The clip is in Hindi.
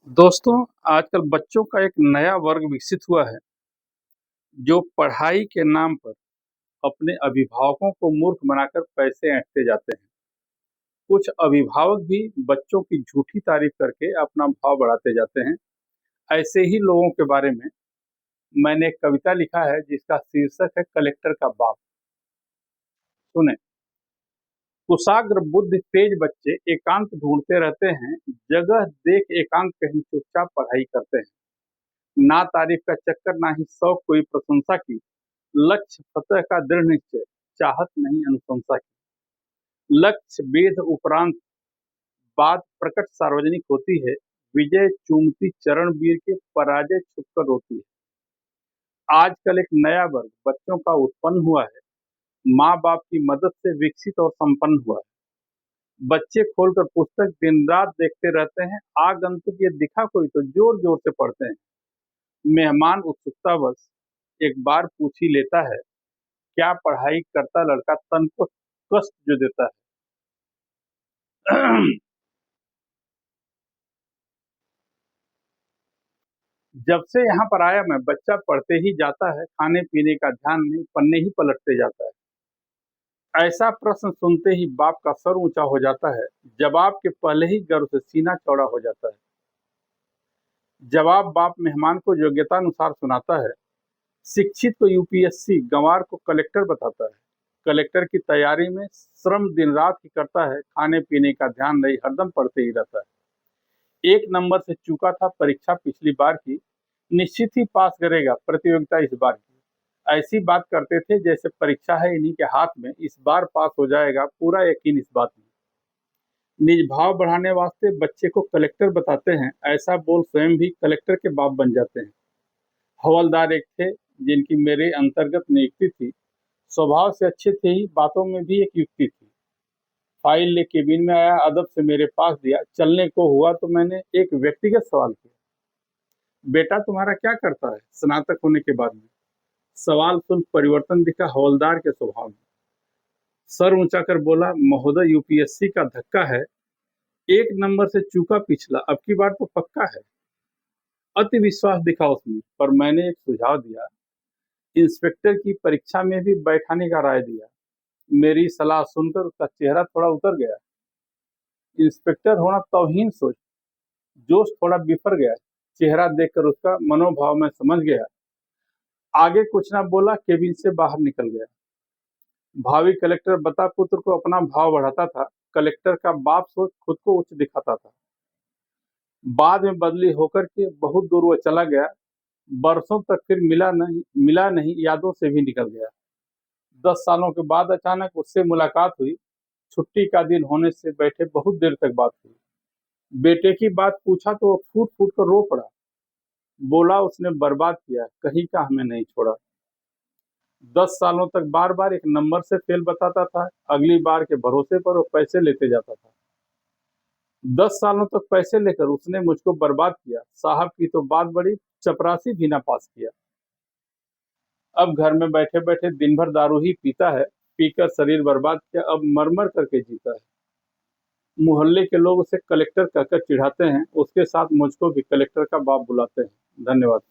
दोस्तों, आजकल बच्चों का एक नया वर्ग विकसित हुआ है, जो पढ़ाई के नाम पर अपने अभिभावकों को मूर्ख बनाकर पैसे ऐंठते जाते हैं। कुछ अभिभावक भी बच्चों की झूठी तारीफ करके अपना भाव बढ़ाते जाते हैं। ऐसे ही लोगों के बारे में मैंने एक कविता लिखा है जिसका शीर्षक है कलेक्टर का बाप। सुने, कुशाग्र बुद्धि तेज बच्चे एकांत ढूंढते रहते हैं, जगह देख एकांत कहीं चुपचाप पढ़ाई करते हैं। ना तारीफ का चक्कर, ना ही शौक कोई प्रशंसा की। लक्ष्य फतह का दृढ़ निश्चय, चाहत नहीं अनुशंसा की। लक्ष्य वेध उपरांत बात प्रकट सार्वजनिक होती है। विजय चूमती चरण वीर के, पराजय छुपकर रोती है। आजकल एक नया वर्ग बच्चों का उत्पन्न हुआ है, माँ बाप की मदद से विकसित और संपन्न हुआ है। बच्चे खोलकर पुस्तक दिन रात देखते रहते हैं। आगंतुक ये दिखा कोई तो जोर जोर से पढ़ते हैं। मेहमान उत्सुकतावश एक बार पूछ ही लेता है, क्या पढ़ाई करता लड़का तन को कष्ट जो देता है। जब से यहाँ पर आया मैं, बच्चा पढ़ते ही जाता है, खाने पीने का ध्यान नहीं, पन्ने ही पलटते जाता है। ऐसा प्रश्न सुनते ही बाप का सर ऊंचा हो जाता है। जवाब के पहले ही गर्व से सीना चौड़ा हो जाता है। जवाब बाप मेहमान को योग्यता अनुसार सुनाता है। शिक्षित को यूपीएससी, गंवार को कलेक्टर बताता है। कलेक्टर की तैयारी में श्रम दिन रात ही करता है, खाने पीने का ध्यान नहीं, हरदम पढ़ते ही रहता है। एक नंबर से चूका था परीक्षा पिछली बार की, निश्चित ही पास करेगा प्रतियोगिता इस बार की। ऐसी बात करते थे जैसे परीक्षा है इन्हीं के हाथ में, इस बार पास हो जाएगा, पूरा यकीन इस बात में। निज भाव बढ़ाने वास्ते बच्चे को कलेक्टर बताते हैं, ऐसा बोल स्वयं भी कलेक्टर के बाप बन जाते हैं। हवलदार एक थे जिनकी मेरे अंतर्गत नियुक्ति थी। स्वभाव से अच्छे थे ही, बातों में भी एक युक्ति थी। फाइल ले केबिन में आया, अदब से मेरे पास दिया। चलने को हुआ तो मैंने एक व्यक्तिगत सवाल किया, बेटा तुम्हारा क्या करता है स्नातक होने के बाद में? सवाल सुन परिवर्तन दिखा हवलदार के स्वभाव में। सर ऊंचा कर बोला, महोदय यूपीएससी का धक्का है, एक नंबर से चूका पिछला, अब की बार तो पक्का है। अति विश्वास दिखा उसमें, पर मैंने एक सुझाव दिया, इंस्पेक्टर की परीक्षा में भी बैठाने का राय दिया। मेरी सलाह सुनकर उसका चेहरा थोड़ा उतर गया। इंस्पेक्टर होना तौहीन सोच, जोश थोड़ा बिफर गया। चेहरा देखकर उसका मनोभाव में समझ गया। आगे कुछ ना बोला, केबिन से बाहर निकल गया। भावी कलेक्टर बता पुत्र को अपना भाव बढ़ाता था, कलेक्टर का बाप सोच खुद को उच्च दिखाता था। बाद में बदली होकर के बहुत दूर वो चला गया। बरसों तक फिर मिला नहीं, यादों से भी निकल गया। 10 सालों के बाद अचानक उससे मुलाकात हुई। छुट्टी का दिन होने से बैठे बहुत देर तक बात हुई। बेटे की बात पूछा तो वो फूट फूट कर रो पड़ा। बोला उसने बर्बाद किया, कहीं का हमें नहीं छोड़ा। 10 सालों तक बार बार एक नंबर से फेल बताता था, अगली बार के भरोसे पर वो पैसे लेते जाता था। 10 सालों तक पैसे लेकर उसने मुझको बर्बाद किया। साहब की तो बात बड़ी, चपरासी भी ना पास किया। अब घर में बैठे बैठे दिन भर दारू ही पीता है, पीकर शरीर बर्बाद किया, अब मर करके जीता है। मोहल्ले के लोग उसे कलेक्टर कहकर चिढ़ाते हैं, उसके साथ मुझको भी कलेक्टर का बाप बुलाते हैं। धन्यवाद।